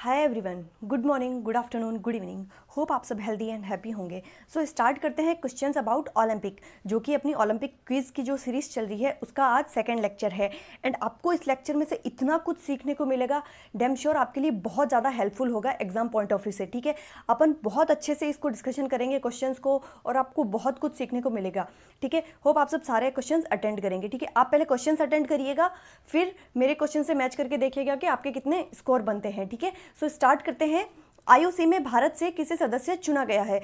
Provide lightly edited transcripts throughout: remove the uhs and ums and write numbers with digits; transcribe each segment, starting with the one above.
Hi everyone, good morning, good afternoon, good evening. Hope आप सब healthy and happy होंगे। So start करते हैं क्वेश्चंस अबाउट ओलंपिक, जो कि अपनी ओलंपिक क्विज की जो सीरीज चल रही है उसका आज सेकंड लेक्चर है। एंड आपको इस लेक्चर में से इतना कुछ सीखने को मिलेगा, डैम श्योर आपके लिए बहुत ज़्यादा हेल्पफुल होगा एग्जाम पॉइंट ऑफ व्यू से। ठीक है, अपन बहुत अच्छे से इसको डिस्कशन करेंगे क्वेश्चंस को, और आपको बहुत कुछ सीखने को मिलेगा। ठीक है, होप आप सब सारे क्वेश्चंस अटेंड करेंगे। ठीक है, आप पहले क्वेश्चंस अटेंड करिएगा, फिर मेरे क्वेश्चन से मैच करके देखिएगा कि आपके कितने स्कोर बनते हैं। ठीक है, सो स्टार्ट करते हैं। आईओसी में भारत से किसे सदस्य चुना गया है?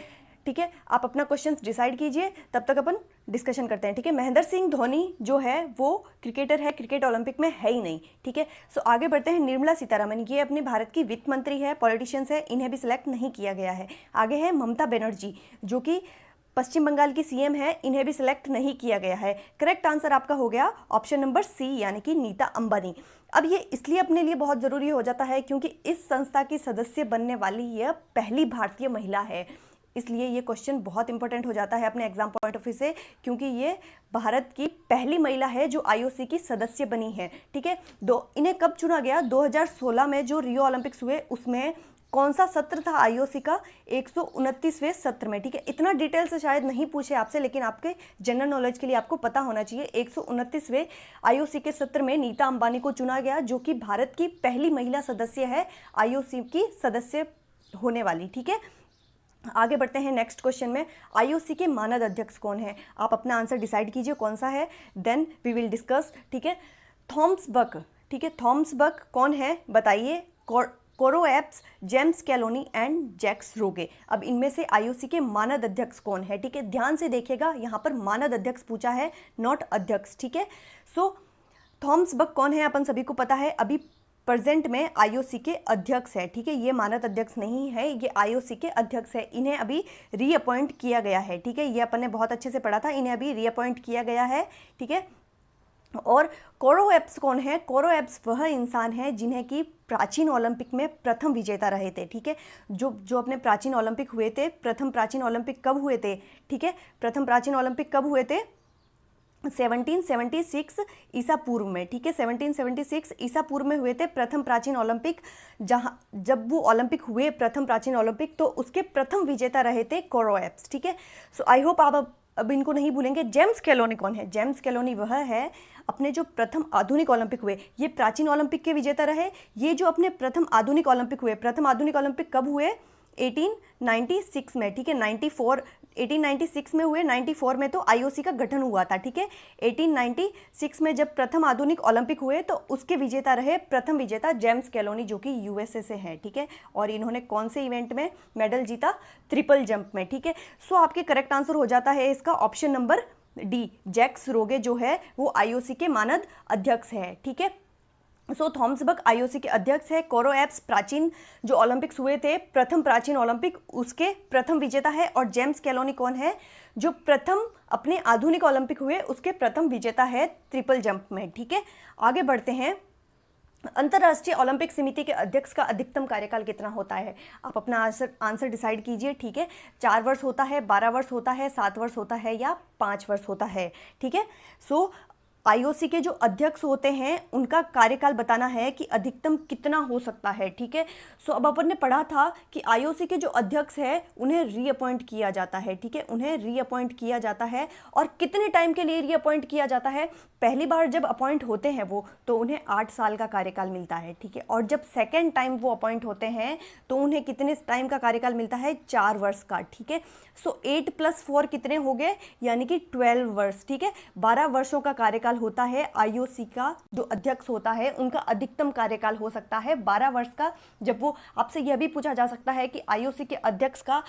ठीक है, आप अपना क्वेश्चन डिसाइड कीजिए, तब तक अपन डिस्कशन करते हैं। ठीक है, महेंद्र सिंह धोनी जो है वो क्रिकेटर है, क्रिकेट ओलंपिक में है ही नहीं। ठीक है, सो आगे बढ़ते हैं। निर्मला सीतारमण, ये अपने भारत की वित्त मंत्री है, पॉलिटिशियंस है, इन्हें भी सिलेक्ट नहीं किया गया है। आगे है ममता बनर्जी, जो कि पश्चिम बंगाल की सीएम है, इन्हें भी सिलेक्ट नहीं किया गया है। करेक्ट आंसर आपका हो गया ऑप्शन नंबर सी, यानी कि नीता अंबानी। अब ये इसलिए अपने लिए बहुत ज़रूरी हो जाता है क्योंकि इस संस्था की सदस्य बनने वाली यह पहली भारतीय महिला है, इसलिए ये क्वेश्चन बहुत इंपॉर्टेंट हो जाता है अपने एग्जाम पॉइंट ऑफ व्यू से, क्योंकि ये भारत की पहली महिला है जो आईओसी की सदस्य बनी है। ठीक है, इन्हें कब चुना गया? 2016 में जो रियो ओलंपिक्स हुए उसमें कौन सा सत्र था आईओसी का? 129वें सत्र में। ठीक है, इतना डिटेल से शायद नहीं पूछे आपसे, लेकिन आपके जनरल नॉलेज के लिए आपको पता होना चाहिए। 129वें आईओसी के सत्र में नीता अंबानी को चुना गया, जो कि भारत की पहली महिला सदस्य है आईओसी की सदस्य होने वाली। ठीक है, आगे बढ़ते हैं नेक्स्ट क्वेश्चन में। आईओसी के मानद अध्यक्ष कौन है? आप अपना आंसर डिसाइड कीजिए कौन सा है, देन वी विल डिस्कस। ठीक है, थॉमस बक। ठीक है, थॉमस बक कौन है बताइए? कोरो एप्स, जेम्स कैलोनी एंड जैक्स रोगे। अब इनमें से आईओसी के मानद अध्यक्ष कौन है? ठीक है, ध्यान से देखिएगा, यहाँ पर मानद अध्यक्ष पूछा है, नॉट अध्यक्ष। ठीक है, सो थॉमस बक कौन है अपन सभी को पता है, अभी प्रेजेंट में आईओसी के अध्यक्ष है। ठीक है, ये मानद अध्यक्ष नहीं है, ये आईओसी के अध्यक्ष है। इन्हें अभी रीअपॉइंट किया गया है। ठीक है, ये अपन ने बहुत अच्छे से पढ़ा था, इन्हें अभी रीअपॉइंट किया गया है। ठीक है, और कोरो एप्स कौन है? कोरो एप्स वह इंसान है जिन्हें कि प्राचीन ओलंपिक में प्रथम विजेता रहे थे। ठीक है, जो अपने प्राचीन ओलंपिक हुए थे, प्रथम प्राचीन ओलंपिक कब हुए थे? ठीक है, प्रथम प्राचीन ओलंपिक कब हुए थे? 1776 ईसा पूर्व में। ठीक है, 1776 ईसा पूर्व में हुए थे प्रथम प्राचीन ओलंपिक। जब वो ओलंपिक हुए प्रथम प्राचीन ओलंपिक, तो उसके प्रथम विजेता रहे थे कोरो एप्स। ठीक है, सो आई होप आप अब इनको नहीं भूलेंगे। जेम्स कैलोनी कौन है? जेम्स कैलोनी वह है अपने जो प्रथम आधुनिक ओलंपिक हुए, ये प्राचीन ओलंपिक के विजेता रहे। ये जो अपने प्रथम आधुनिक ओलंपिक हुए, प्रथम आधुनिक ओलंपिक कब हुए? 1896 में। ठीक है, 1896 में हुए। 94 में तो आईओसी का गठन हुआ था। ठीक है, 1896 में जब प्रथम आधुनिक ओलंपिक हुए तो उसके विजेता रहे, प्रथम विजेता जेम्स कैलोनी, जो कि यूएसए से हैं। ठीक है, और इन्होंने कौन से इवेंट में मेडल जीता? ट्रिपल जंप में। ठीक है, सो आपके करेक्ट आंसर हो जाता है इसका ऑप्शन नंबर डी, जैक्स रोगे जो है वो आईओसी के मानद अध्यक्ष है। ठीक है, सो थॉमस बक आईओसी के अध्यक्ष है। कोरो एप्स प्राचीन जो ओलंपिक्स हुए थे, प्रथम प्राचीन ओलंपिक, उसके प्रथम विजेता है। और जेम्स कैलोनी कौन है? जो प्रथम अपने आधुनिक ओलंपिक हुए उसके प्रथम विजेता है ट्रिपल जंप में। ठीक है, आगे बढ़ते हैं। अंतर्राष्ट्रीय ओलंपिक समिति के अध्यक्ष का अधिकतम कार्यकाल कितना होता है? आप अपना आंसर डिसाइड कीजिए। ठीक है, 4 वर्ष होता है, 12 वर्ष होता है, 7 वर्ष होता है, या 5 वर्ष होता है। ठीक है, सो आईओसी के जो अध्यक्ष होते हैं उनका कार्यकाल बताना है कि अधिकतम कितना हो सकता है। ठीक है, सो अब अपन ने पढ़ा था कि आईओसी के जो अध्यक्ष है उन्हें रीअपॉइंट किया जाता है। ठीक है, उन्हें रीअपॉइंट किया जाता है, और कितने टाइम के लिए रीअपॉइंट किया जाता है? पहली बार जब अपॉइंट होते हैं वो, तो उन्हें 8 साल का कार्यकाल मिलता है। ठीक है, और जब सेकेंड टाइम वो अपॉइंट होते हैं तो उन्हें कितने टाइम का कार्यकाल मिलता है? 4 वर्ष का। ठीक है, सो 8 + 4 कितने हो गए? यानी कि 12 वर्ष। ठीक है, 12 वर्षों का कार्यकाल होता है आईओसी का जो अध्यक्ष होता है, उनका अधिकतम कार्यकाल हो सकता है 12 वर्ष का। जब वो आपसे यह भी पूछा जा सकता है कि आईओसी के अध्यक्ष का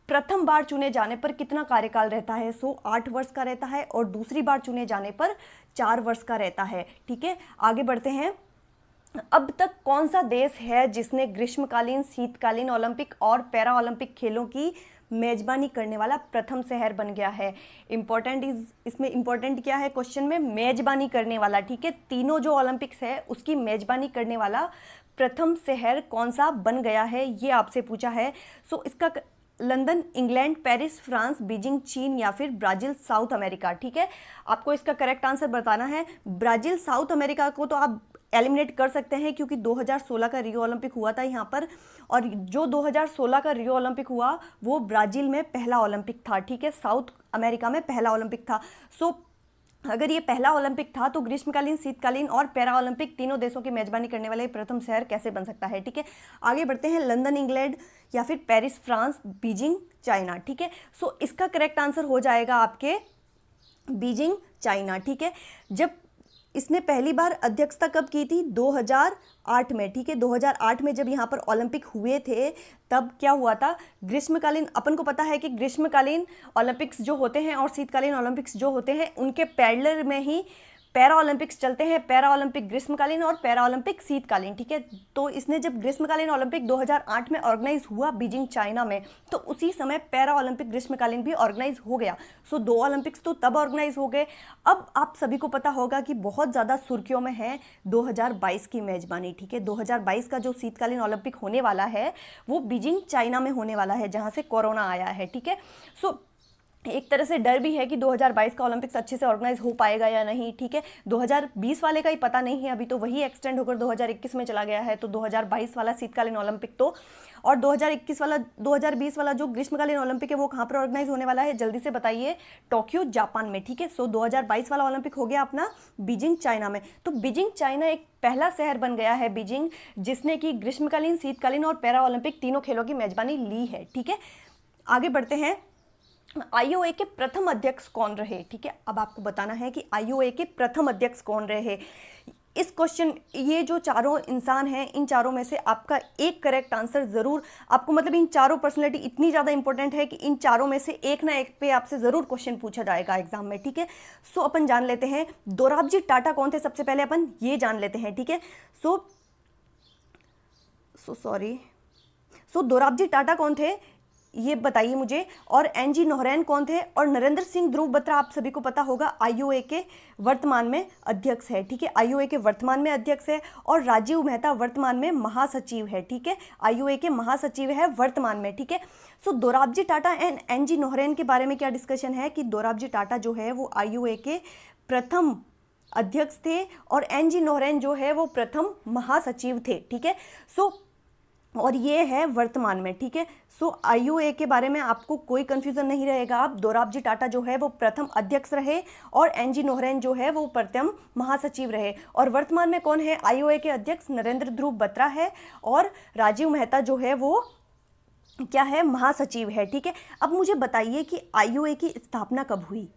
प्रथम बार चुने जाने पर कितना कार्यकाल रहता है? सो 8 वर्ष का रहता है, और दूसरी बार चुने जाने पर 4 वर्ष का रहता है। ठीक है, आगे बढ़ते हैं। अब तक कौन सा देश है जिसने ग्रीष्मकालीन, शीतकालीन ओलंपिक और पैरा ओलंपिक खेलों की मेजबानी करने वाला प्रथम शहर बन गया है? इसमें इंपॉर्टेंट क्या है क्वेश्चन में? मेजबानी करने वाला। ठीक है, तीनों जो ओलंपिक्स है उसकी मेजबानी करने वाला प्रथम शहर कौन सा बन गया है, ये आपसे पूछा है। सो इसका London, England, Paris, France, Beijing, चीन, या फिर ब्राज़ील, साउथ अमेरिका। ठीक है, आपको इसका करेक्ट आंसर बताना है। ब्राज़ील, साउथ अमेरिका को तो आप एलिमिनेट कर सकते हैं, क्योंकि 2016 का रियो ओलंपिक हुआ था यहाँ पर, और जो 2016 का रियो ओलंपिक हुआ वो ब्राज़ील में पहला ओलंपिक था, ठीक है, साउथ अमेरिका में पहला ओलंपिक था। सो अगर ये पहला ओलंपिक था तो ग्रीष्मकालीन, शीतकालीन और पैरा ओलंपिक तीनों देशों की मेजबानी करने वाले प्रथम शहर कैसे बन सकता है, ठीक है। आगे बढ़ते हैं, लंदन इंग्लैंड या फिर पेरिस फ्रांस, बीजिंग चाइना, ठीक है। सो इसका करेक्ट आंसर हो जाएगा आपके बीजिंग चाइना, ठीक है। जब इसने पहली बार अध्यक्षता कब की थी? 2008 में, ठीक है। 2008 में जब यहाँ पर ओलंपिक हुए थे तब क्या हुआ था, ग्रीष्मकालीन, अपन को पता है कि ग्रीष्मकालीन ओलंपिक्स जो होते हैं और शीतकालीन ओलंपिक्स जो होते हैं उनके पैरेलल में ही पैरा ओलंपिक्स चलते हैं, पैरा ओलंपिक ग्रीष्मकालीन और पैरा ओलंपिक शीतकालीन, ठीक है। तो इसने जब ग्रीष्मकालीन ओलंपिक 2008 में ऑर्गेनाइज हुआ बीजिंग चाइना में, तो उसी समय पैरा ओलंपिक ग्रीष्मकालीन भी ऑर्गेनाइज हो गया। सो 2 ओलंपिक्स तो तब ऑर्गेनाइज हो गए। अब आप सभी को पता होगा कि बहुत ज़्यादा सुर्खियों में है 2022 की मेजबानी, ठीक है। 2022 का जो शीतकालीन ओलंपिक होने वाला है वो बीजिंग चाइना में होने वाला है, जहाँ से कोरोना आया है, ठीक है। सो एक तरह से डर भी है कि 2022 का ओलंपिक्स अच्छे से ऑर्गेनाइज हो पाएगा या नहीं, ठीक है। 2020 वाले का ही पता नहीं है, अभी तो वही एक्सटेंड होकर 2021 में चला गया है, तो 2022 वाला शीतकालीन ओलंपिक तो, और 2021 वाला, 2020 वाला जो ग्रीष्मकालीन ओलंपिक है वो कहाँ पर ऑर्गेनाइज होने वाला है, जल्दी से बताइए। टोक्यो जापान में, ठीक है। सो 2022 वाला ओलंपिक हो गया अपना बीजिंग चाइना में। तो बीजिंग चाइना एक पहला शहर बन गया है बीजिंग, जिसने कि ग्रीष्मकालीन, शीतकालीन और पैरा ओलंपिक तीनों खेलों की मेजबानी ली है, ठीक है। आगे बढ़ते हैं, आईओए के प्रथम अध्यक्ष कौन रहे, ठीक है। अब आपको बताना है कि आईओए के प्रथम अध्यक्ष कौन रहे। इस क्वेश्चन, ये जो चारों इंसान हैं, इन चारों में से आपका एक करेक्ट आंसर जरूर आपको, मतलब इन चारों पर्सनैलिटी इतनी ज़्यादा इंपॉर्टेंट है कि इन चारों में से एक ना एक पे आपसे ज़रूर क्वेश्चन पूछा जाएगा एग्जाम में, ठीक है। सो अपन जान लेते हैं दोराबजी टाटा कौन थे, सबसे पहले अपन ये जान लेते हैं, ठीक है। सो दोराबजी टाटा कौन थे ये बताइए मुझे, और एनजी नोहरैन कौन थे, और नरेंद्र सिंह ध्रुव बत्रा आप सभी को पता होगा आईओए के वर्तमान में अध्यक्ष है, ठीक है। आईओए के वर्तमान में अध्यक्ष है, और राजीव मेहता वर्तमान में महासचिव है, ठीक है। आईओए के महासचिव है वर्तमान में, ठीक है। सो दोराबजी टाटा एंड एनजी नोहरैन के बारे में क्या डिस्कशन है कि दोराबजी टाटा जो है वो आईओए के प्रथम अध्यक्ष थे, और एनजी नोहरैन जो है वो प्रथम महासचिव थे, ठीक है। सो और ये है वर्तमान में, ठीक है। सो आईओए के बारे में आपको कोई कंफ्यूजन नहीं रहेगा। आप दोराबजी टाटा जो है वो प्रथम अध्यक्ष रहे, और एनजी नोहरैन जो है वो प्रथम महासचिव रहे, और वर्तमान में कौन है आईओए के अध्यक्ष? नरेंद्र ध्रुव बत्रा है, और राजीव मेहता जो है वो क्या है, महासचिव है, ठीक है। अब मुझे बताइए कि आईओए की स्थापना कब हुई,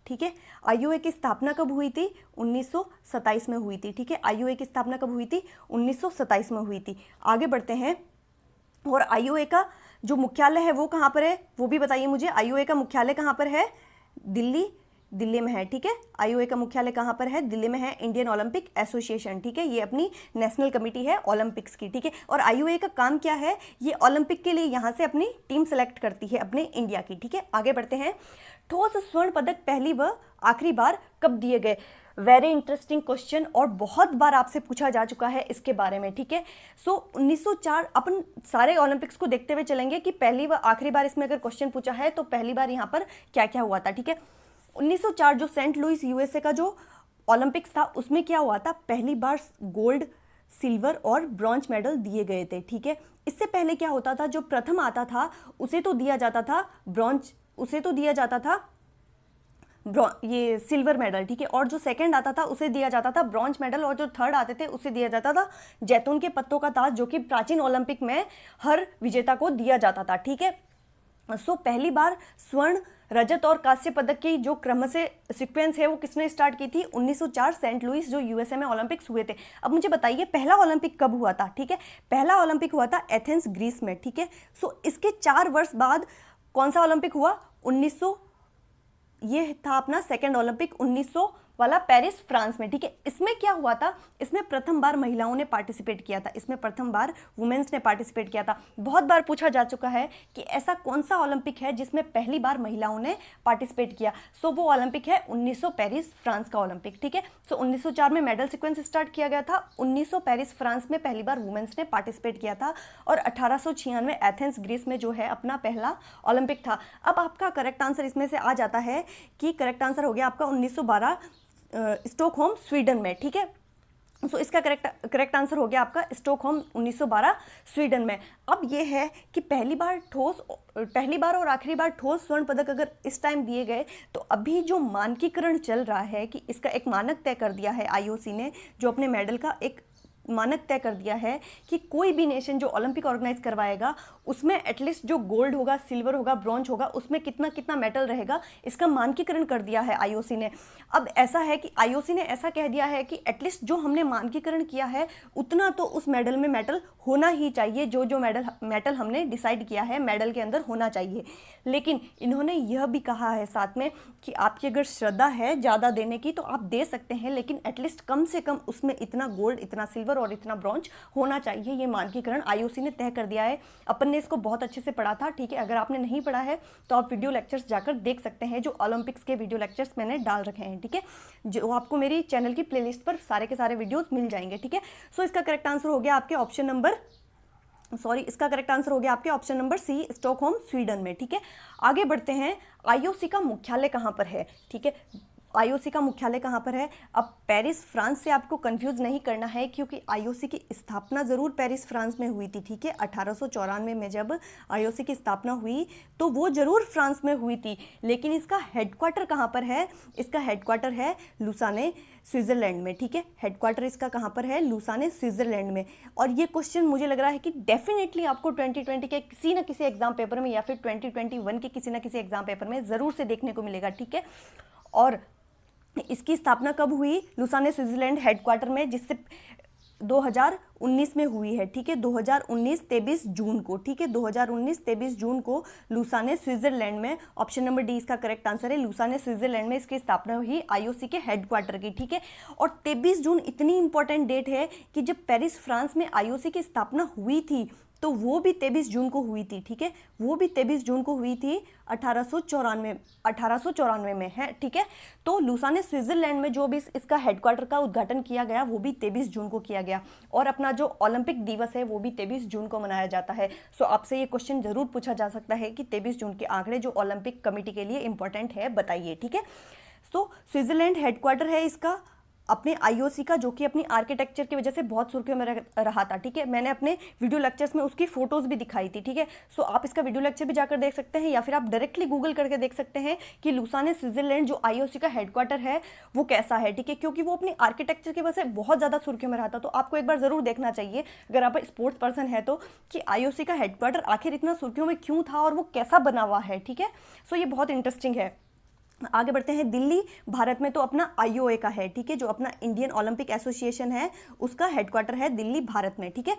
ठीक है। आईओए की स्थापना कब हुई थी? 1927 में हुई थी, ठीक है। आईओए की स्थापना कब हुई थी? 1927 में हुई थी। आगे बढ़ते हैं, और आईओए का जो मुख्यालय है वो कहाँ पर है वो भी बताइए मुझे। आईओए का मुख्यालय कहाँ पर है? दिल्ली में है, ठीक है। आईओए का मुख्यालय कहाँ पर है? दिल्ली में है। इंडियन ओलंपिक एसोसिएशन, ठीक है, ये अपनी नेशनल कमेटी है ओलंपिक्स की, ठीक है। और आईओए का काम क्या है? ये ओलंपिक के लिए यहाँ से अपनी टीम सेलेक्ट करती है अपने इंडिया की, ठीक है। आगे बढ़ते हैं, ठोस स्वर्ण पदक पहली व आखिरी बार कब दिए गए? वेरी इंटरेस्टिंग क्वेश्चन, और बहुत बार आपसे पूछा जा चुका है इसके बारे में, ठीक है। सो 1904, अपन सारे ओलंपिक्स को देखते हुए चलेंगे कि पहली व आखिरी बार इसमें अगर क्वेश्चन पूछा है तो पहली बार यहाँ पर क्या क्या हुआ था, ठीक है। 1904 जो सेंट लुइस यूएसए का जो ओलंपिक्स था उसमें क्या हुआ था? पहली बार गोल्ड, सिल्वर और ब्रॉन्ज मेडल दिए गए थे, ठीक है। इससे पहले क्या होता था, जो प्रथम आता था उसे तो दिया जाता था ब्रॉन्ज, उसे तो दिया जाता था ये सिल्वर मेडल, ठीक है, और जो सेकंड आता था उसे दिया जाता था ब्रॉन्ज मेडल, और जो थर्ड आते थे उसे दिया जाता था जैतून के पत्तों का ताज, जो कि प्राचीन ओलंपिक में हर विजेता को दिया जाता था, ठीक है। सो पहली बार स्वर्ण, रजत और कांस्य पदक की जो क्रम से सीक्वेंस है वो किसने स्टार्ट की थी? 1904 सेंट लुइस जो यूएसए में ओलंपिक्स हुए थे। अब मुझे बताइए पहला ओलंपिक कब हुआ था, ठीक है। पहला ओलंपिक हुआ था एथेंस ग्रीस में, ठीक है। सो इसके 4 वर्ष बाद कौन सा ओलंपिक हुआ? ये था अपना सेकेंड ओलंपिक 1900 वाला पेरिस फ्रांस में, ठीक है। इसमें क्या हुआ था? इसमें प्रथम बार महिलाओं ने पार्टिसिपेट किया था, इसमें प्रथम बार वुमेन्स ने पार्टिसिपेट किया था। बहुत बार पूछा जा चुका है कि ऐसा कौन सा ओलंपिक है जिसमें पहली बार महिलाओं ने पार्टिसिपेट किया। सो वो ओलंपिक है 1900 पेरिस फ्रांस का ओलंपिक, ठीक है। सो 1904 में मेडल सीक्वेंस स्टार्ट किया गया था, 1900 पेरिस फ्रांस में पहली बार वुमेन्स ने पार्टिसिपेट किया था, और 1896 एथेंस ग्रीस में जो है अपना पहला ओलंपिक था। अब आपका करेक्ट आंसर इसमें से आ जाता है कि करेक्ट आंसर हो गया आपका 1912 स्टॉकहोम स्वीडन में, ठीक है। सो इसका करेक्ट आंसर हो गया आपका स्टॉकहोम 1912 स्वीडन में। अब ये है कि पहली बार और आखिरी बार ठोस स्वर्ण पदक अगर इस टाइम दिए गए, तो अभी जो मानकीकरण चल रहा है कि इसका एक मानक तय कर दिया है आईओसी ने, जो अपने मेडल का एक मानक तय कर दिया है कि कोई भी नेशन जो ओलंपिक ऑर्गेनाइज करवाएगा उसमें एटलीस्ट जो गोल्ड होगा, सिल्वर होगा, ब्रॉन्ज होगा, उसमें कितना कितना मेटल रहेगा, इसका मानकीकरण कर दिया है आईओसी ने। अब ऐसा है कि आईओसी ने ऐसा कह दिया है कि एटलीस्ट जो हमने मानकीकरण किया है उतना तो उस मेडल में मेटल होना ही चाहिए, जो जो मेटल हमने डिसाइड किया है मेडल के अंदर होना चाहिए। लेकिन इन्होंने यह भी कहा है साथ में कि आपकी अगर श्रद्धा है ज़्यादा देने की तो आप दे सकते हैं, लेकिन एटलीस्ट कम से कम उसमें इतना गोल्ड, इतना सिल्वर और इतना ब्रॉन्ज होना चाहिए। ये मानकीकरण आईओसी ने तय कर दिया है। अपन ने इसको बहुत अच्छे से पढ़ा था, ठीक है। अगर आपने नहीं पढ़ा है तो आप वीडियो लेक्चर्स जाकर देख सकते हैं, जो ओलंपिक्स के वीडियो लेक्चर्स मैंने डाल रखे हैं, ठीक है, जो आपको मेरी चैनल की प्लेलिस्ट पर सारे के सारे वीडियोस मिल जाएंगे, ठीक है। सो इसका करेक्ट आंसर हो गया आपके option number C, Stockholm Sweden में, ठीक है। आगे बढ़ते हैं, आईओसी का मुख्यालय कहाँ पर है, ठीक है। आईओसी का मुख्यालय कहाँ पर है? अब पेरिस फ्रांस से आपको कंफ्यूज नहीं करना है, क्योंकि आईओसी की स्थापना ज़रूर पेरिस फ्रांस में हुई थी, ठीक है। 1894 में जब आईओसी की स्थापना हुई तो वो ज़रूर फ्रांस में हुई थी, लेकिन इसका हेडक्वार्टर कहाँ पर है? इसका हेडक्वार्टर है लुसाने, स्विट्ज़रलैंड में, ठीक है। हेडक्वार्टर इसका कहाँ पर है? लुसाने, स्विट्ज़रलैंड में। और ये क्वेश्चन मुझे लग रहा है कि डेफिनेटली आपको 2020 के किसी न किसी एग्जाम पेपर में या फिर 2021 के किसी न किसी एग्जाम पेपर में ज़रूर से देखने को मिलेगा, ठीक है। और इसकी स्थापना कब हुई? लुसाने, स्विट्जरलैंड हेडक्वार्टर में, जिससे 2019 में हुई है, ठीक है। 2019 23 जून को, ठीक है, 2019 23 जून को लुसाने, स्विट्जरलैंड में। ऑप्शन नंबर डी इसका करेक्ट आंसर है। लुसाने, स्विट्जरलैंड में इसकी स्थापना हुई आईओसी के हेडक्वार्टर की, ठीक है। और 23 जून इतनी इंपॉर्टेंट डेट है कि जब पेरिस फ्रांस में आईओसी की स्थापना हुई थी तो वो भी 23 जून को हुई थी, ठीक है। वो भी 23 जून को हुई थी 1894 में है, ठीक है। तो लुसाने, स्विट्जरलैंड में जो भी इसका हेडक्वार्टर का उद्घाटन किया गया वो भी 23 जून को किया गया। और अपना जो ओलंपिक दिवस है वो भी 23 जून को मनाया जाता है। सो आपसे ये क्वेश्चन जरूर पूछा जा सकता है कि 23 जून के आंकड़े जो ओलंपिक कमेटी के लिए इंपॉर्टेंट है, बताइए, ठीक है। सो स्विट्जरलैंड हेडक्वार्टर है इसका अपने आईओसी का, जो कि अपनी आर्किटेक्चर की वजह से बहुत सुर्खियों में रहा था, ठीक है। मैंने अपने वीडियो लेक्चर्स में उसकी फोटोज भी दिखाई थी, ठीक है। सो आप इसका वीडियो लेक्चर भी जाकर देख सकते हैं, या फिर आप डायरेक्टली गूगल करके देख सकते हैं कि लुसाने, स्विट्जरलैंड जो आईओसी का हेडक्वार्टर है वो कैसा है, ठीक है। क्योंकि वो अपनी आर्किटेक्चर की वजह से बहुत ज़्यादा सुर्खियों में रहा था। तो आपको एक बार ज़रूर देखना चाहिए, अगर आप स्पोर्ट्स पर्सन है तो, कि आईओसी का हेडक्वार्टर आखिर इतना सुर्खियों में क्यों था और वो कैसा बना हुआ है, ठीक है। सो ये बहुत इंटरेस्टिंग है। आगे बढ़ते हैं, दिल्ली भारत में तो अपना आईओए का है, ठीक है, जो अपना इंडियन ओलंपिक एसोसिएशन है उसका हेडक्वार्टर है दिल्ली भारत में, ठीक है।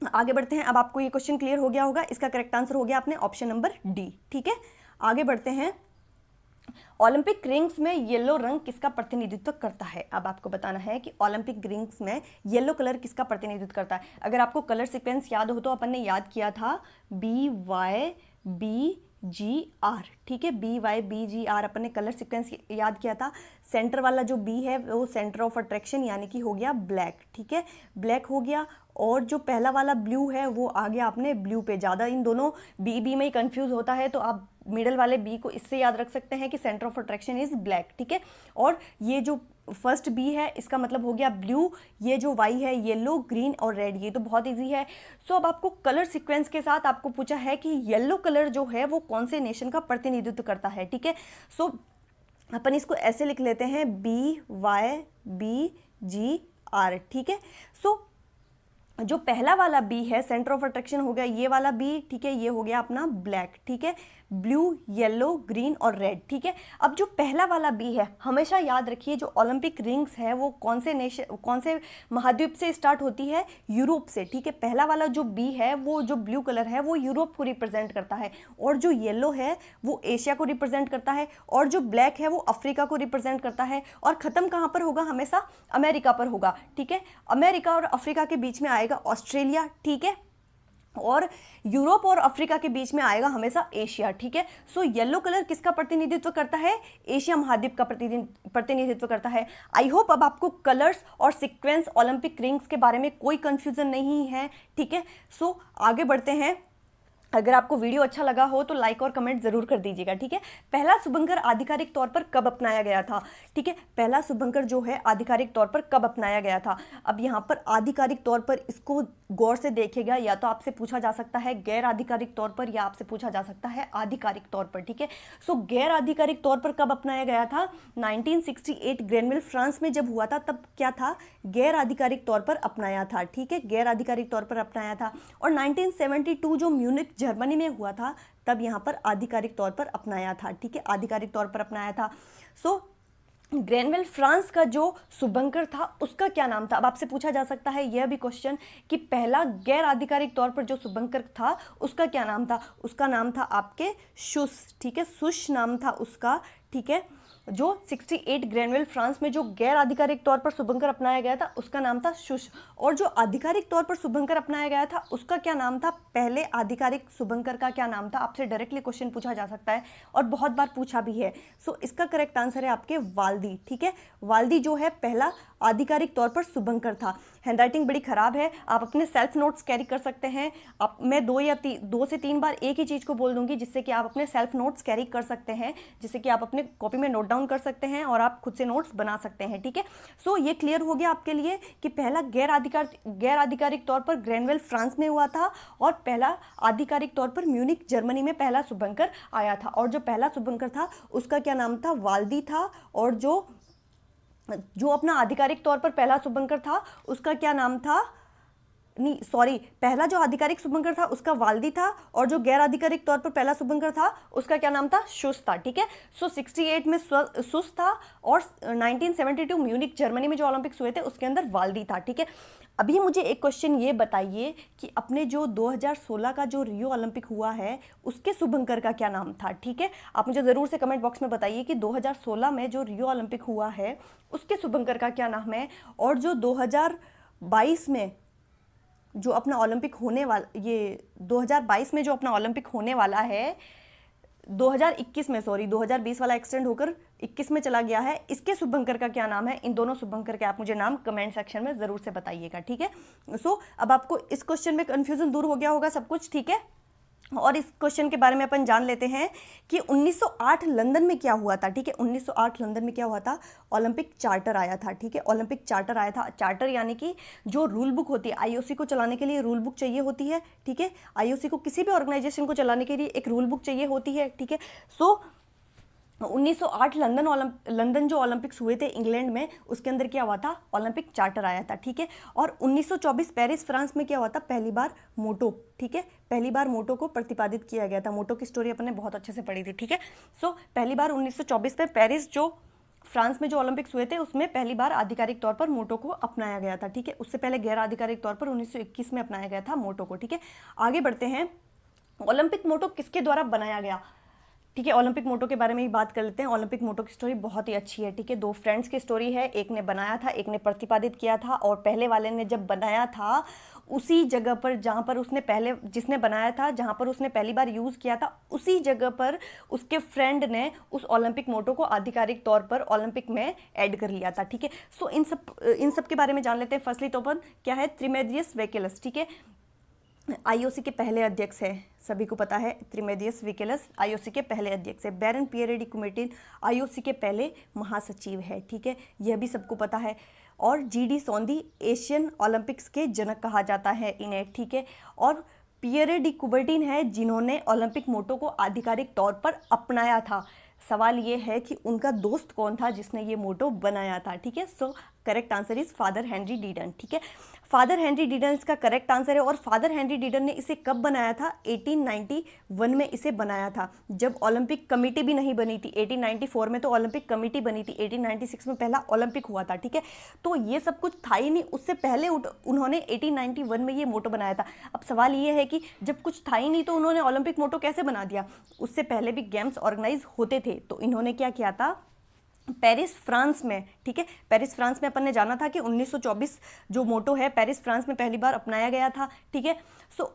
आगे बढ़ते हैं, अब आपको ये क्वेश्चन क्लियर हो गया होगा। इसका करेक्ट आंसर हो गया आपने ऑप्शन नंबर डी, ठीक है। आगे बढ़ते हैं, ओलंपिक रिंग्स में येलो रंग किसका प्रतिनिधित्व करता है? अब आपको बताना है कि ओलंपिक रिंग्स में येलो कलर किसका प्रतिनिधित्व करता है। अगर आपको कलर सीक्वेंस याद हो तो अपन ने याद किया था BYBGR, ठीक है। BYBGR अपन ने कलर सीक्वेंस याद किया था। सेंटर वाला जो बी है वो सेंटर ऑफ अट्रैक्शन यानी कि हो गया ब्लैक, ठीक है, ब्लैक हो गया। और जो पहला वाला ब्लू है वो आ गया अपने ब्लू पे। ज़्यादा इन दोनों बी में ही कंफ्यूज होता है, तो आप मिडल वाले बी को इससे याद रख सकते हैं कि centre of attraction is black, ठीक है। और ये जो फर्स्ट बी है इसका मतलब हो गया ब्लू, ये जो वाई है येलो, ग्रीन और रेड, ये तो बहुत इजी है। सो अब आपको कलर सीक्वेंस के साथ आपको पूछा है कि येलो कलर जो है वो कौन से नेशन का प्रतिनिधित्व करता है, ठीक है। सो अपन इसको ऐसे लिख लेते हैं BYBGR, ठीक है। सो जो पहला वाला बी है सेंटर ऑफ अट्रैक्शन हो गया ये वाला बी, ठीक है, ये हो गया अपना ब्लैक, ठीक है, ब्लू, येलो, ग्रीन और रेड, ठीक है। अब जो पहला वाला बी है, हमेशा याद रखिए जो ओलंपिक रिंग्स है वो कौन से महाद्वीप से स्टार्ट होती है? यूरोप से, ठीक है। पहला वाला जो बी है वो जो ब्लू कलर है वो यूरोप को रिप्रेजेंट करता है, और जो येलो है वो एशिया को रिप्रेजेंट करता है, और जो ब्लैक है वो अफ्रीका को रिप्रेजेंट करता है, और ख़त्म कहाँ पर होगा? हमेशा अमेरिका पर होगा, ठीक है। अमेरिका और अफ्रीका के बीच में आएगा ऑस्ट्रेलिया, ठीक है, और यूरोप और अफ्रीका के बीच में आएगा हमेशा एशिया, ठीक है। सो येलो कलर किसका प्रतिनिधित्व करता है? एशिया महाद्वीप का प्रतिनिधित्व करता है। आई होप अब आपको कलर्स और सीक्वेंस ओलंपिक रिंग्स के बारे में कोई कंफ्यूजन नहीं है, ठीक है। सो आगे बढ़ते हैं, अगर आपको वीडियो अच्छा लगा हो तो लाइक और कमेंट जरूर कर दीजिएगा, ठीक है। पहला शुभंकर आधिकारिक तौर पर कब अपनाया गया था, ठीक है। पहला शुभंकर जो है आधिकारिक तौर पर कब अपनाया गया था। अब यहाँ पर आधिकारिक तौर पर इसको गौर से देखिएगा, या तो आपसे पूछा जा सकता है गैर आधिकारिक तौर पर, या आपसे पूछा जा सकता है आधिकारिक तौर पर, ठीक है। सो गैर आधिकारिक तौर पर कब अपनाया गया था, 1968 ग्रेनविल फ्रांस में जब हुआ था तब क्या था, गैर आधिकारिक तौर पर अपनाया था, ठीक है, गैर आधिकारिक तौर पर अपनाया था। और 1972 जो म्यूनिख जर्मनी में हुआ था तब यहाँ पर आधिकारिक तौर पर अपनाया था, ठीक है, आधिकारिक तौर पर अपनाया था। सो ग्रेनवेल फ्रांस का जो शुभंकर था उसका क्या नाम था। अब आपसे पूछा जा सकता है यह भी क्वेश्चन कि पहला गैर आधिकारिक तौर पर जो शुभंकर था उसका क्या नाम था। उसका नाम था आपके शुस, ठीक है, शुश नाम था उसका, ठीक है। जो 68 ग्रेनवेल फ्रांस में जो गैर आधिकारिक तौर पर शुभंकर अपनाया गया था उसका नाम था शुश, और जो आधिकारिक तौर पर शुभंकर अपनाया गया था उसका क्या नाम था, पहले आधिकारिक शुभंकर का क्या नाम था। आपसे डायरेक्टली क्वेश्चन पूछा जा सकता है और बहुत बार पूछा भी है। सो इसका करेक्ट आंसर है आपके वाल्दी, ठीक है। वाल्दी जो है पहला आधिकारिक तौर पर शुभंकर था। हैंडराइटिंग बड़ी खराब है, आप अपने सेल्फ नोट्स कैरी कर सकते हैं। आप मैं 2 से 3 बार एक ही चीज़ को बोल दूंगी जिससे कि आप अपने सेल्फ नोट्स कैरी कर सकते हैं, जिससे कि आप अपने कॉपी में नोट डाउन कर सकते हैं और आप खुद से नोट्स बना सकते हैं, ठीक है। सो ये क्लियर हो गया आपके लिए कि पहला गैर आधिकारिक तौर पर ग्रेनवेल फ्रांस में हुआ था और पहला आधिकारिक तौर पर म्यूनिख जर्मनी में पहला शुभंकर आया था। और जो पहला शुभंकर था उसका क्या नाम था, वाल्दी था। और जो अपना आधिकारिक तौर पर पहला शुभंकर था उसका क्या नाम था, नहीं सॉरी, पहला जो आधिकारिक शुभंकर था उसका वाल्दी था, और जो गैर आधिकारिक तौर पर पहला शुभंकर था उसका क्या नाम था, शुस था, ठीक है। सो 68 में शुस था और 1972 म्यूनिख जर्मनी में जो ओलंपिक्स हुए थे उसके अंदर वाल्दी था, ठीक है। अभी मुझे एक क्वेश्चन ये बताइए कि अपने जो 2016 का जो रियो ओलंपिक हुआ है उसके शुभंकर का क्या नाम था, ठीक है। आप मुझे ज़रूर से कमेंट बॉक्स में बताइए कि 2016 में जो रियो ओलंपिक हुआ है उसके शुभंकर का क्या नाम है। और जो 2022 में जो अपना ओलंपिक होने वाला, ये 2022 में जो अपना ओलंपिक होने वाला है, 2021 में सॉरी 2020 वाला एक्सटेंड होकर 21 में चला गया है, इसके शुभंकर का क्या नाम है। इन दोनों शुभंकर के आप मुझे नाम कमेंट सेक्शन में ज़रूर से बताइएगा, ठीक है। सो अब आपको इस क्वेश्चन में कन्फ्यूज़न दूर हो गया होगा सब कुछ, ठीक है। और इस क्वेश्चन के बारे में अपन जान लेते हैं कि 1908 लंदन में क्या हुआ था, ठीक है। 1908 लंदन में क्या हुआ था, ओलंपिक चार्टर आया था, ठीक है, ओलंपिक चार्टर आया था। चार्टर यानी कि जो रूल बुक होती है, आईओसी को चलाने के लिए रूल बुक चाहिए होती है, ठीक है। आईओसी को किसी भी ऑर्गेनाइजेशन को चलाने के लिए एक रूल बुक चाहिए होती है, ठीक है। सो 1908 लंदन जो ओलंपिक्स हुए थे इंग्लैंड में उसके अंदर क्या हुआ था, ओलंपिक चार्टर आया था, ठीक है। और 1924 पेरिस फ्रांस में क्या हुआ था, पहली बार मोटो, ठीक है, पहली बार मोटो को प्रतिपादित किया गया था। मोटो की स्टोरी अपन ने बहुत अच्छे से पढ़ी थी, ठीक है। सो पहली बार 1924 में पेरिस जो फ्रांस में जो ओलंपिक्स हुए थे उसमें पहली बार आधिकारिक तौर पर मोटो को अपनाया गया था, ठीक है। उससे पहले गैर आधिकारिक तौर पर 1921 में अपनाया गया था मोटो को, ठीक है। आगे बढ़ते हैं, ओलंपिक मोटो किसके द्वारा बनाया गया, ठीक है। ओलंपिक मोटो के बारे में ही बात कर लेते हैं। ओलंपिक मोटो की स्टोरी बहुत ही अच्छी है, ठीक है। 2 फ्रेंड्स की स्टोरी है, एक ने बनाया था एक ने प्रतिपादित किया था। और पहले वाले ने जब बनाया था उसी जगह पर जहाँ पर उसने पहले, जिसने बनाया था जहाँ पर उसने पहली बार यूज़ किया था उसी जगह पर उसके फ्रेंड ने उस ओलंपिक मोटो को आधिकारिक तौर पर ओलंपिक में ऐड कर लिया था, ठीक है। सो इन सब के बारे में जान लेते हैं। फर्स्टली तो अपन क्या है, त्रिमेदियस वेकेलस, ठीक है, आईओसी के पहले अध्यक्ष है, सभी को पता है। त्रिमेदियस विकेलस आईओसी के पहले अध्यक्ष है। बैरन पियरे डी कुमेटिन आईओसी के पहले महासचिव है, ठीक है, यह भी सबको पता है। और जीडी सोंधी एशियन ओलंपिक्स के जनक कहा जाता है इन्हें, ठीक है। और पियरे डी कुबर्टिन है जिन्होंने ओलंपिक मोटो को आधिकारिक तौर पर अपनाया था। सवाल ये है कि उनका दोस्त कौन था जिसने ये मोटो बनाया था, ठीक है। So correct answer is father Henri Didon, ठीक है। फादर हेनरी डीडन इसका करेक्ट आंसर है। और फादर हेनरी डीडन ने इसे कब बनाया था, 1891 में इसे बनाया था, जब ओलंपिक कमेटी भी नहीं बनी थी। 1894 में तो ओलंपिक कमेटी बनी थी, 1896 में पहला ओलंपिक हुआ था, ठीक है। तो ये सब कुछ था ही नहीं, उससे पहले उन्होंने 1891 में ये मोटो बनाया था। अब सवाल ये है कि जब कुछ था ही नहीं तो उन्होंने ओलंपिक मोटो कैसे बना दिया। उससे पहले भी गेम्स ऑर्गेनाइज होते थे, तो इन्होंने क्या किया था, पेरिस फ्रांस में, ठीक है, पेरिस फ्रांस में अपन ने जाना था कि 1924 जो मोटो है पेरिस फ्रांस में पहली बार अपनाया गया था, ठीक है। सो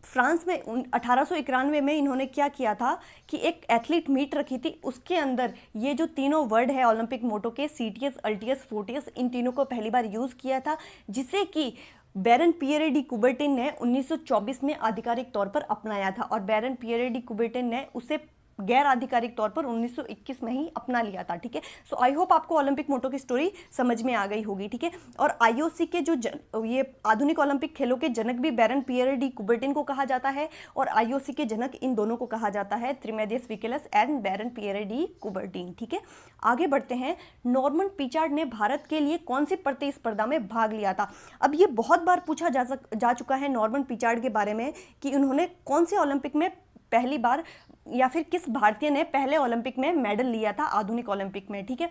फ्रांस में 1891 में इन्होंने क्या किया था कि एक एथलीट मीट रखी थी, उसके अंदर ये जो तीनों वर्ड है ओलंपिक मोटो के, सीटीएस, अल्टीएस, फोर्टियस, इन तीनों को पहली बार यूज़ किया था, जिससे कि बैरन पियरे डी कुबर्टिन ने 1924 में आधिकारिक तौर पर अपनाया था और बैरन पियरे डी कुबर्टिन ने उसे गैर आधिकारिक तौर पर 1921 में ही अपना लिया था। ठीक है, सो आई होप आपको ओलंपिक मोटो की स्टोरी समझ में आ गई होगी। ठीक है, और आईओसी के जो ये आधुनिक ओलंपिक खेलों के जनक भी बैरन पियरे डी कुबर्टिन को कहा जाता है और आईओसी के जनक इन दोनों को कहा जाता है, Demetrios Vikelas and Baron Pierre de Coubertin. ठीक है, आगे बढ़ते हैं। नॉर्मन पिचार्ड ने भारत के लिए कौन सी प्रतिस्पर्धा में भाग लिया था? अब ये बहुत बार पूछा जा चुका है नॉर्मन पिचार्ड के बारे में कि उन्होंने कौन से ओलंपिक में पहली बार या फिर किस भारतीय ने पहले ओलंपिक में मेडल लिया था आधुनिक ओलंपिक में। ठीक है,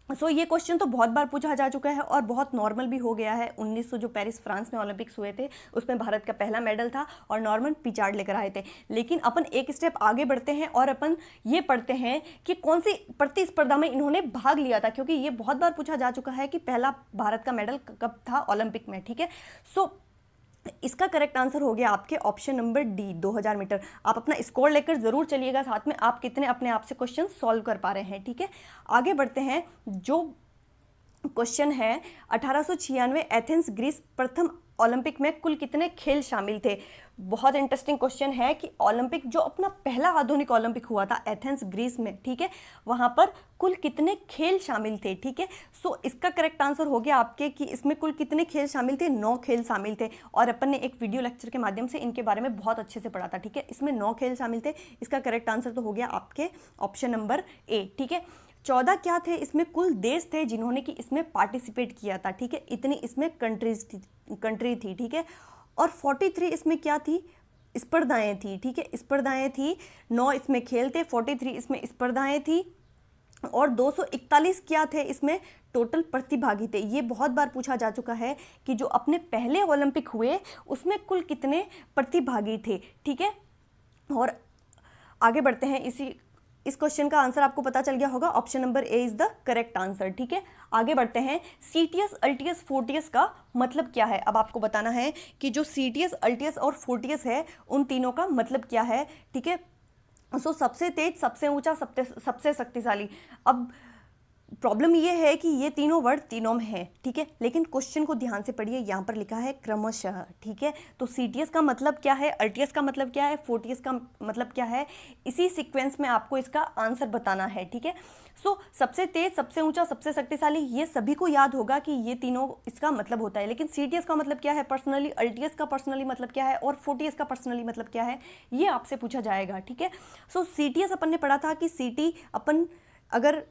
सो ये क्वेश्चन तो बहुत बार पूछा जा चुका है और बहुत नॉर्मल भी हो गया है। 1900 जो पेरिस फ्रांस में ओलंपिक्स हुए थे उसमें भारत का पहला मेडल था और नॉर्मन पिचार्ड लेकर आए थे। लेकिन अपन एक स्टेप आगे बढ़ते हैं और अपन ये पढ़ते हैं कि कौन सी प्रतिस्पर्धा में इन्होंने भाग लिया था, क्योंकि ये बहुत बार पूछा जा चुका है कि पहला भारत का मेडल कब था ओलंपिक में। ठीक है, सो इसका करेक्ट आंसर हो गया आपके ऑप्शन नंबर डी, 2000 मीटर। आप अपना स्कोर लेकर जरूर चलिएगा साथ में, आप कितने अपने आप से क्वेश्चन सॉल्व कर पा रहे हैं। ठीक है, आगे बढ़ते हैं। जो क्वेश्चन है 1896 एथेंस ग्रीस प्रथम ओलंपिक में कुल कितने खेल शामिल थे? बहुत इंटरेस्टिंग क्वेश्चन है कि ओलंपिक जो अपना पहला आधुनिक ओलंपिक हुआ था एथेंस ग्रीस में, ठीक है, वहां पर कुल कितने खेल शामिल थे? ठीक है, सो इसका करेक्ट आंसर हो गया आपके कि इसमें कुल कितने खेल शामिल थे? 9 खेल शामिल थे और अपन ने एक वीडियो लेक्चर के माध्यम से इनके बारे में बहुत अच्छे से पढ़ा था। ठीक है, इसमें 9 खेल शामिल थे। इसका करेक्ट आंसर तो हो गया आपके ऑप्शन नंबर ए। ठीक है, 14 क्या थे? इसमें कुल देश थे जिन्होंने कि इसमें पार्टिसिपेट किया था। ठीक है, इतनी इसमें कंट्री थी। ठीक है, और 43 इसमें क्या थी? स्पर्धाएं थी। ठीक है, स्पर्धाएं थी। 9 इसमें खेल थे, 43 इसमें स्पर्धाएं थी और 241 क्या थे? इसमें टोटल प्रतिभागी थे। ये बहुत बार पूछा जा चुका है कि जो अपने पहले ओलंपिक हुए उसमें कुल कितने प्रतिभागी थे। ठीक है, और आगे बढ़ते हैं। इस क्वेश्चन का आंसर आपको पता चल गया होगा, option number A is the correct answer. ठीक है, आगे बढ़ते हैं। सीटीएस, अल्टीएस, फोर्टियस का मतलब क्या है? अब आपको बताना है कि जो सीटीएस, अल्टीएस और फोर्टियस है उन तीनों का मतलब क्या है। ठीक है, सो सबसे तेज, सबसे ऊंचा, सबसे शक्तिशाली। अब प्रॉब्लम ये है कि ये तीनों वर्ड तीनों में है। ठीक है, लेकिन क्वेश्चन को ध्यान से पढ़िए, यहाँ पर लिखा है क्रमशः। ठीक है, तो सीटीएस का मतलब क्या है, अल्टीएस का मतलब क्या है, फोर्टियस का मतलब क्या है, इसी सीक्वेंस में आपको इसका आंसर बताना है। ठीक है, सो सबसे तेज, सबसे ऊंचा, सबसे शक्तिशाली, ये सभी को याद होगा कि ये तीनों इसका मतलब होता है। लेकिन सीटीएस का मतलब क्या है पर्सनली, अल्टीएस का पर्सनली मतलब क्या है और फोर्टियस का पर्सनली मतलब क्या है, ये आपसे पूछा जाएगा। ठीक है, सो सीटीएस अपन ने पढ़ा था कि सीटी अपन अगर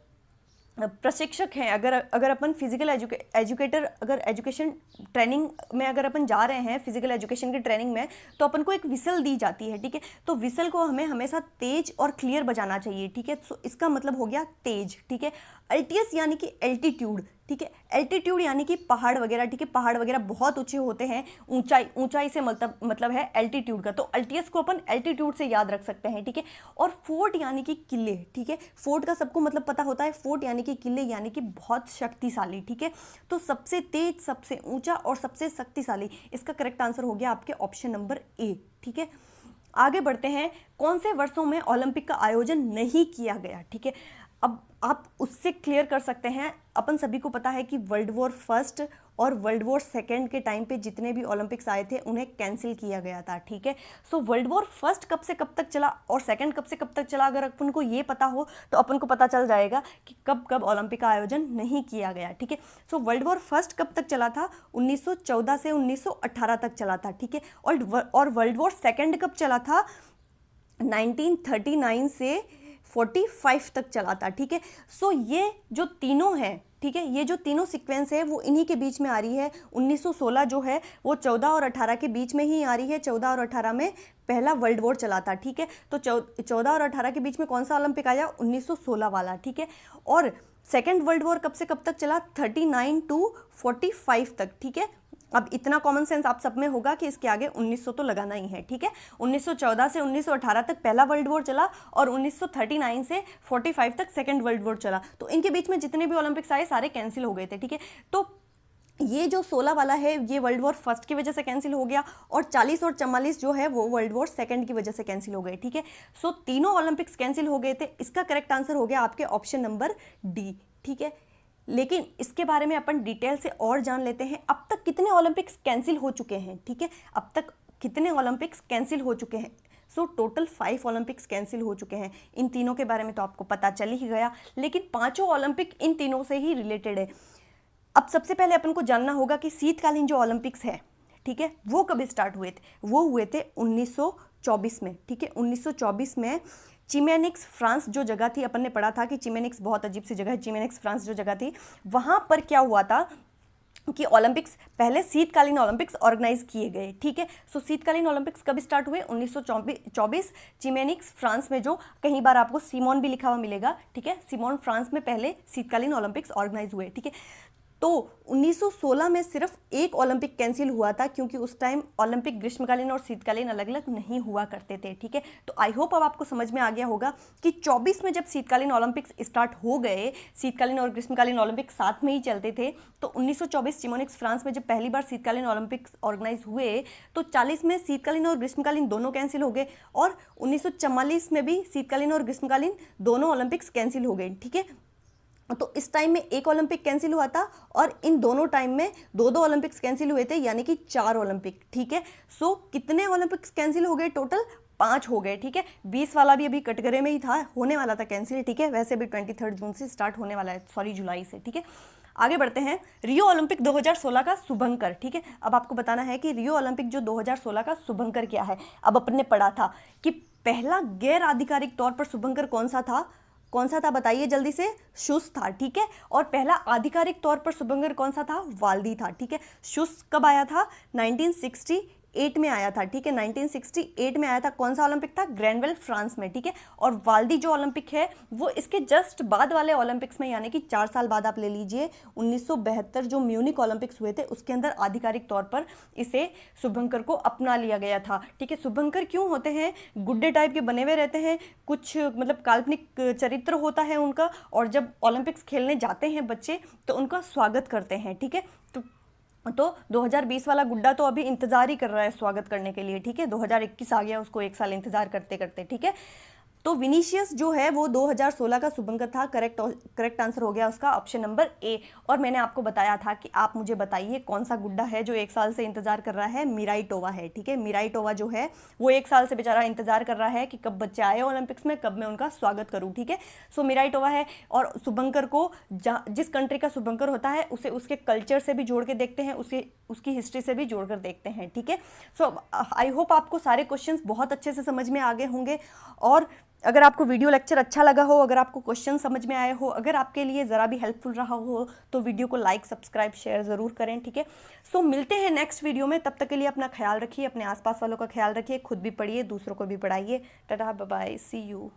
प्रशिक्षक हैं, अगर अपन फिजिकल एजुकेटर, अगर एजुकेशन ट्रेनिंग में अगर अपन जा रहे हैं फिजिकल एजुकेशन की ट्रेनिंग में, तो अपन को एक विसल दी जाती है। ठीक है, तो विसल को हमें हमेशा तेज और क्लियर बजाना चाहिए। ठीक है, तो इसका मतलब हो गया तेज। ठीक है, अल्टीएस यानी कि एल्टीट्यूड। ठीक है, एल्टीट्यूड यानी कि पहाड़ वगैरह। ठीक है, पहाड़ वगैरह बहुत ऊंचे होते हैं, ऊंचाई से मतलब है एल्टीट्यूड का, तो अल्टीएस को अपन एल्टीट्यूड से याद रख सकते हैं। ठीक है, और फोर्ट यानी कि किले। ठीक है, फोर्ट का सबको मतलब पता होता है, फोर्ट यानी कि किले यानी कि बहुत शक्तिशाली। ठीक है, तो सबसे तेज, सबसे ऊंचा और सबसे शक्तिशाली, इसका करेक्ट आंसर हो गया आपके ऑप्शन नंबर ए। ठीक है, आगे बढ़ते हैं। कौन से वर्षों में ओलंपिक का आयोजन नहीं किया गया? ठीक है, अब आप उससे क्लियर कर सकते हैं। अपन सभी को पता है कि वर्ल्ड वॉर फर्स्ट और वर्ल्ड वॉर सेकेंड के टाइम पे जितने भी ओलंपिक्स आए थे उन्हें कैंसिल किया गया था। ठीक है, सो वर्ल्ड वॉर फर्स्ट कब से कब तक चला और सेकेंड कब से कब तक चला, अगर अपन को ये पता हो तो अपन को पता चल जाएगा कि कब कब ओलंपिक का आयोजन नहीं किया गया। ठीक है, सो वर्ल्ड वॉर फर्स्ट कब तक चला था? 1914 से 1918 तक चला था। ठीक है, और वर्ल्ड वॉर सेकेंड कब चला था? 1939 से 45 तक चला था। ठीक है, सो ये जो तीनों हैं, ठीक है, ये जो तीनों सीक्वेंस है वो इन्हीं के बीच में आ रही है। 1916 जो है वो 14 और 18 के बीच में ही आ रही है। 14 और 18 में पहला वर्ल्ड वॉर चला था। ठीक है, तो 14 और 18 के बीच में कौन सा ओलंपिक आया? 1916 वाला। ठीक है, और सेकेंड वर्ल्ड वॉर कब से कब तक चला? 39 टू 45 तक। ठीक है, अब इतना कॉमन सेंस आप सब में होगा कि इसके आगे 1900 तो लगाना ही है। ठीक है, 1914 से 1918 तक पहला वर्ल्ड वॉर चला और 1939 से 45 तक सेकेंड वर्ल्ड वॉर चला, तो इनके बीच में जितने भी ओलंपिक्स आए सारे कैंसिल हो गए थे। ठीक है, तो ये जो 16 वाला है ये वर्ल्ड वॉर फर्स्ट की वजह से कैंसिल हो गया और 40 और 44 जो है वो वर्ल्ड वॉर सेकंड की वजह से कैंसिल हो गए। ठीक है, सो तीनों ओलंपिक्स कैंसिल हो गए थे। इसका करेक्ट आंसर हो गया आपके ऑप्शन नंबर डी। ठीक है, लेकिन इसके बारे में अपन डिटेल से और जान लेते हैं। अब तक कितने ओलंपिक्स कैंसिल हो चुके हैं, ठीक है, अब तक कितने ओलंपिक्स कैंसिल हो चुके हैं। सो टोटल 5 ओलंपिक्स कैंसिल हो चुके हैं। इन तीनों के बारे में तो आपको पता चल ही गया, लेकिन 5 ओलंपिक इन तीनों से ही रिलेटेड है। अब सबसे पहले अपन को जानना होगा कि शीतकालीन जो ओलंपिक्स है, ठीक है, वो कब स्टार्ट हुए थे। वो हुए थे 1924 में, ठीक है, 1924 में चिमेनिक्स, फ्रांस जो जगह थी, अपन ने पढ़ा था कि चिमेनिक्स बहुत अजीब सी जगह है, चिमेनिक्स फ्रांस जो जगह थी, वहाँ पर क्या हुआ था कि ओलंपिक्स, पहले शीतकालीन ओलंपिक्स ऑर्गेनाइज किए गए, ठीक है। सो शीतकालीन ओलंपिक्स कब स्टार्ट हुए, 1924 चिमेनिक्स फ्रांस में, जो कहीं बार आपको सिमोन भी लिखा हुआ मिलेगा, ठीक है, सिमोन फ्रांस में पहले शीतकालीन ओलंपिक्स ऑर्गेनाइज हुए, ठीक है। तो 1916 में सिर्फ एक ओलंपिक कैंसिल हुआ था, क्योंकि उस टाइम ओलंपिक ग्रीष्मकालीन और शीतकालीन अलग अलग नहीं हुआ करते थे, ठीक है। तो आई होप अब आपको समझ में आ गया होगा कि 24 में जब शीतकालीन ओलंपिक्स स्टार्ट हो गए, शीतकालीन और ग्रीष्मकालीन ओलंपिक साथ में ही चलते थे, तो 1924 चिमोनिक्स फ्रांस में जब पहली बार शीतकालीन ओलंपिक्स ऑर्गेनाइज हुए, तो 40 में शीतकालीन और ग्रीष्मकालीन दोनों कैंसिल हो गए, और 1944 में भी शीतकालीन और ग्रीष्मकालीन दोनों ओलंपिक्स कैंसिल हो गए, ठीक है। तो इस टाइम में एक ओलंपिक कैंसिल हुआ था, और इन दोनों टाइम में 2-2 ओलंपिक्स कैंसिल हुए थे, यानी कि 4 ओलंपिक, ठीक है। सो कितने ओलंपिक्स कैंसिल हो गए टोटल, 5 हो गए, ठीक है। 20 वाला भी अभी कटघरे में ही था, होने वाला था कैंसिल, ठीक है, वैसे भी 23 जून से स्टार्ट होने वाला है, सॉरी जुलाई से, ठीक है। आगे बढ़ते हैं, रियो ओलंपिक 2016 का शुभंकर, ठीक है। अब आपको बताना है कि रियो ओलंपिक जो 2016 का शुभंकर क्या है। अब अपन ने पढ़ा था कि पहला गैर आधिकारिक तौर पर शुभंकर कौन सा था बताइए जल्दी से, शुस था, ठीक है। और पहला आधिकारिक तौर पर शुभंकर कौन सा था, वाल्दी था, ठीक है। शुस कब आया था, 1968 में आया था, ठीक है, 1968 में आया था। कौन सा ओलंपिक था, ग्रैंडवेल फ्रांस में, ठीक है। और वाल्दी जो ओलंपिक है वो इसके जस्ट बाद वाले ओलंपिक्स में, यानी कि 4 साल बाद आप ले लीजिए, 1972 जो म्यूनिक ओलंपिक्स हुए थे उसके अंदर आधिकारिक तौर पर इसे शुभंकर को अपना लिया गया था, ठीक है। शुभंकर क्यों होते हैं, गुड्डे टाइप के बने हुए रहते हैं, कुछ मतलब काल्पनिक चरित्र होता है उनका, और जब ओलंपिक्स खेलने जाते हैं बच्चे तो उनका स्वागत करते हैं, ठीक है। तो 2020 वाला गुड्डा तो अभी इंतजार ही कर रहा है स्वागत करने के लिए, ठीक है। 2021 आ गया, उसको 1 साल इंतजार करते करते, ठीक है। तो विनीशियस जो है वो 2016 का शुभंकर था। करेक्ट आंसर हो गया उसका ऑप्शन नंबर ए। और मैंने आपको बताया था कि आप मुझे बताइए कौन सा गुड्डा है जो 1 साल से इंतजार कर रहा है, मिराइटोवा है, ठीक है। मिराइटोवा जो है वो 1 साल से बेचारा इंतजार कर रहा है कि कब बच्चे आए ओलंपिक्स में, कब मैं उनका स्वागत करूँ, ठीक है। सो मिराइटोवा है, और शुभंकर को जिस कंट्री का शुभंकर होता है उसे उसके कल्चर से भी जोड़ के देखते हैं, उसकी हिस्ट्री से भी जोड़कर देखते हैं, ठीक है। सो आई होप आपको सारे क्वेश्चंस बहुत अच्छे से समझ में आ गए होंगे। और अगर आपको वीडियो लेक्चर अच्छा लगा हो, अगर आपको क्वेश्चन समझ में आए हो, अगर आपके लिए ज़रा भी हेल्पफुल रहा हो, तो वीडियो को लाइक, सब्सक्राइब, शेयर ज़रूर करें, ठीक है। सो मिलते हैं नेक्स्ट वीडियो में, तब तक के लिए अपना ख्याल रखिए, अपने आसपास वालों का ख्याल रखिए, खुद भी पढ़िए, दूसरों को भी पढ़ाइए। Ta-ta, bye bye, see you.